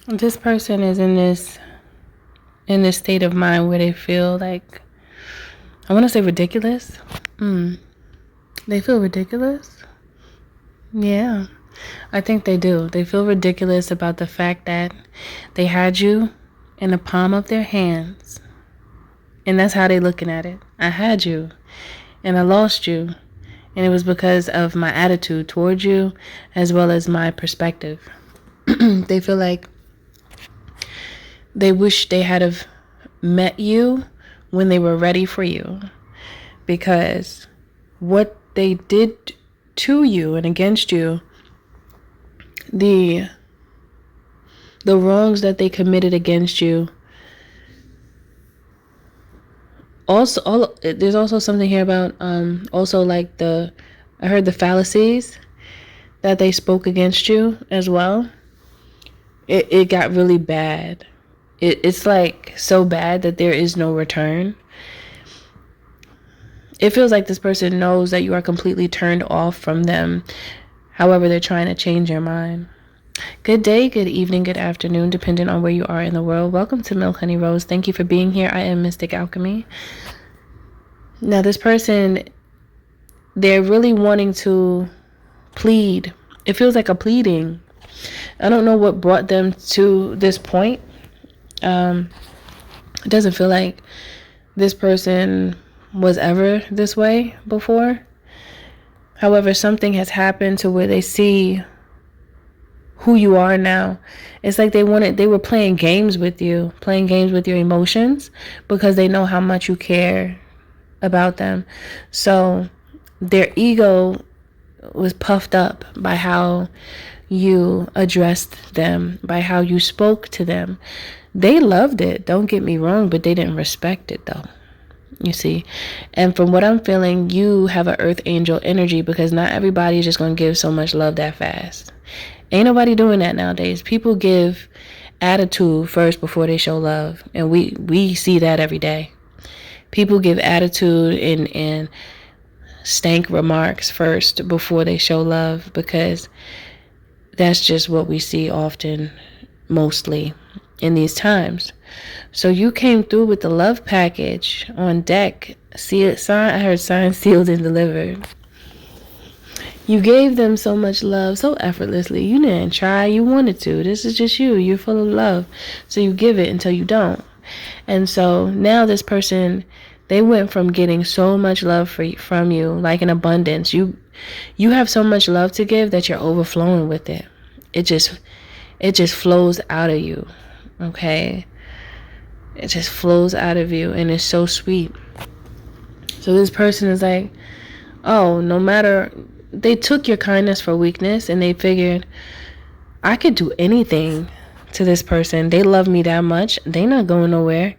This person is in this state of mind where they feel like, I want to say ridiculous. They feel ridiculous. Yeah, I think they do. They feel ridiculous about the fact that they had you in the palm of their hands. And that's how they looking at it. I had you and I lost you. And it was because of my attitude towards you as well as my perspective. They feel like they wish they had have met you when they were ready for you. Because what they did to you and against you, the wrongs that they committed against you, also there's also something here about also like I heard the fallacies that they spoke against you as well. It got really bad. It's like so bad that there is no return. It feels like this person knows that you are completely turned off from them. However, they're trying to change your mind. Good day, good evening, good afternoon, depending on where you are in the world. Welcome to Milk Honey Rose. Thank you for being here. I am Mystic Alchemy. Now, this person, they're really wanting to plead. It feels like a pleading. I don't know what brought them to this point. It doesn't feel like this person was ever this way before. However, something has happened to where they see who you are now. It's like they were playing games with you, playing games with your emotions because they know how much you care about them. So their ego was puffed up by how you addressed them, by how you spoke to them. They loved it, don't get me wrong, but they didn't respect it though. You see, and from what I'm feeling, you have an earth angel energy because not everybody is just going to give so much love that fast. Ain't nobody doing that nowadays. People give attitude first before they show love, and we see that every day. People give attitude and stank remarks first before they show love because that's just what we see often, mostly in these times. So you came through with the love package on deck. I heard signed, sealed, and delivered. You gave them so much love so effortlessly. You didn't try. You wanted to. This is just you. You're full of love. So you give it until you don't. And so now this person, they went from getting so much love from you, like in abundance. You have so much love to give that you're overflowing with it. It just flows out of you. Okay? It just flows out of you and it's so sweet. So this person is like, oh, no matter, they took your kindness for weakness and they figured, I could do anything to this person. They love me that much. They not going nowhere.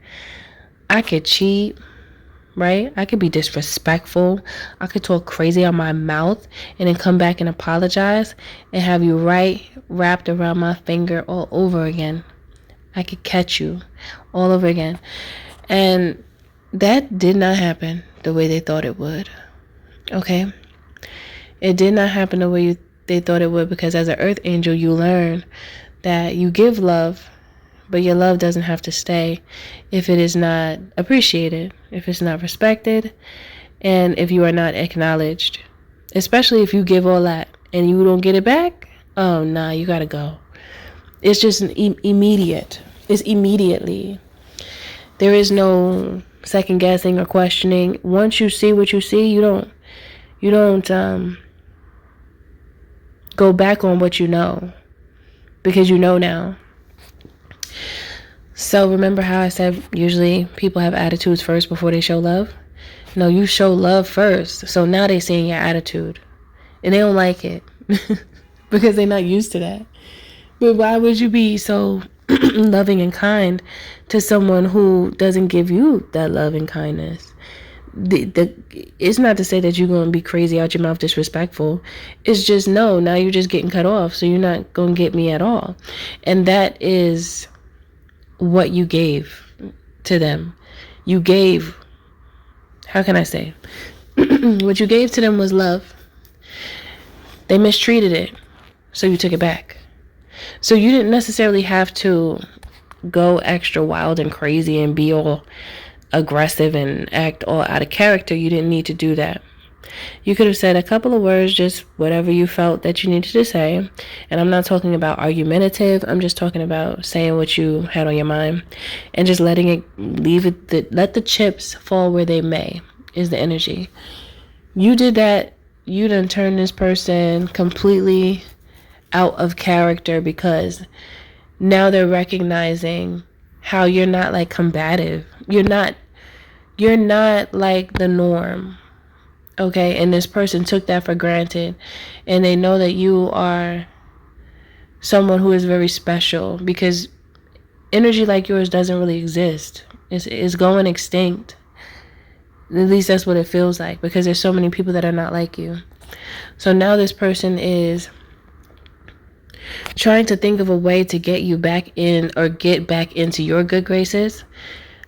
I could cheat, right? I could be disrespectful. I could talk crazy out my mouth and then come back and apologize and have you wrapped around my finger all over again. I could catch you all over again. And that did not happen the way they thought it would. Okay? It did not happen the way they thought it would because as an earth angel, you learn that you give love, but your love doesn't have to stay if it is not appreciated, if it's not respected, and if you are not acknowledged. Especially if you give all that and you don't get it back. Oh, nah, you gotta go. It's just immediate. It's immediately. There is no second guessing or questioning. Once you see what you see, you don't go back on what you know because you know now. So remember how I said usually people have attitudes first before they show love? No, you show love first. So now they're seeing your attitude and they don't like it because they're not used to that. But why would you be so loving and kind to someone who doesn't give you that love and kindness? It's not to say that you're going to be crazy out your mouth disrespectful. It's just no, now you're just getting cut off, so you're not going to get me at all. And that is what you gave to them. You gave, how can I say? What you gave to them was love. They mistreated it, so you took it back. So you didn't necessarily have to go extra wild and crazy and be all aggressive and act all out of character. You didn't need to do that. You could have said a couple of words, just whatever you felt that you needed to say. And I'm not talking about argumentative. I'm just talking about saying what you had on your mind and just letting it let the chips fall where they may is the energy. You did that. You done turned this person completely out of character because now they're recognizing how you're not like combative. You're not like the norm. Okay, and this person took that for granted, and they know that you are someone who is very special because energy like yours doesn't really exist. It's going extinct. At least that's what it feels like because there's so many people that are not like you. So now this person is trying to think of a way to get you back in or get back into your good graces.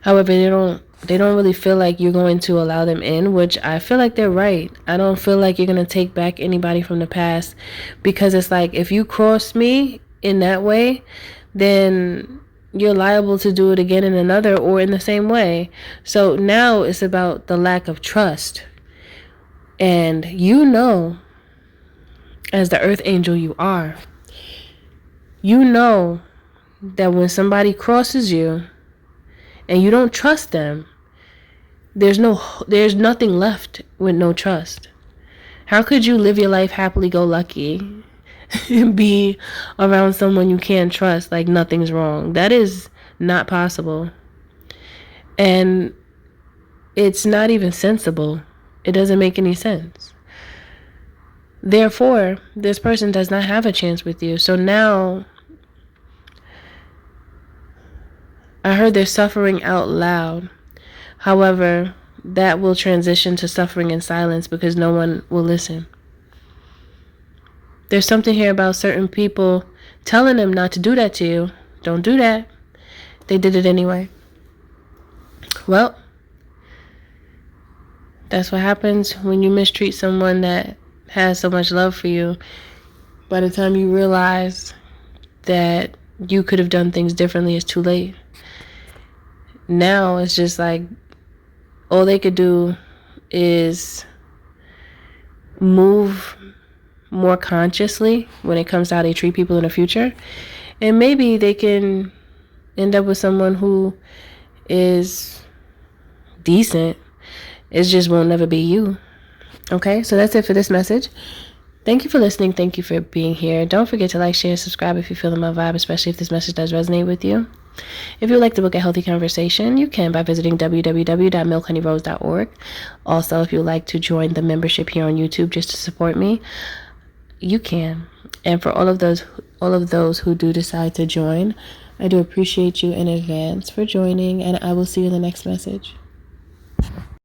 However, they don't really feel like you're going to allow them in, which I feel like they're right. I don't feel like you're going to take back anybody from the past because it's like if you cross me in that way, then you're liable to do it again in another or in the same way. So now it's about the lack of trust. And you know, as the earth angel you are, you know that when somebody crosses you and you don't trust them, there's nothing left with no trust. How could you live your life happily go lucky and be around someone you can't trust like nothing's wrong? That is not possible. And it's not even sensible. It doesn't make any sense. Therefore, this person does not have a chance with you. So now I heard they're suffering out loud. However, that will transition to suffering in silence because no one will listen. There's something here about certain people telling them not to do that to you. Don't do that. They did it anyway. Well, that's what happens when you mistreat someone that has so much love for you. By the time you realize that you could have done things differently, it's too late. Now it's just like all they could do is move more consciously when it comes to how they treat people in the future. And maybe they can end up with someone who is decent. It just won't never be you. Okay, so that's it for this message. Thank you for listening. Thank you for being here. Don't forget to like, share, subscribe if you're feeling my vibe, especially if this message does resonate with you. If you would like to book a healthy conversation, you can by visiting www.milkhoneyrose.org. Also, if you would like to join the membership here on YouTube just to support me, you can. And for all of those who do decide to join, I do appreciate you in advance for joining, and I will see you in the next message.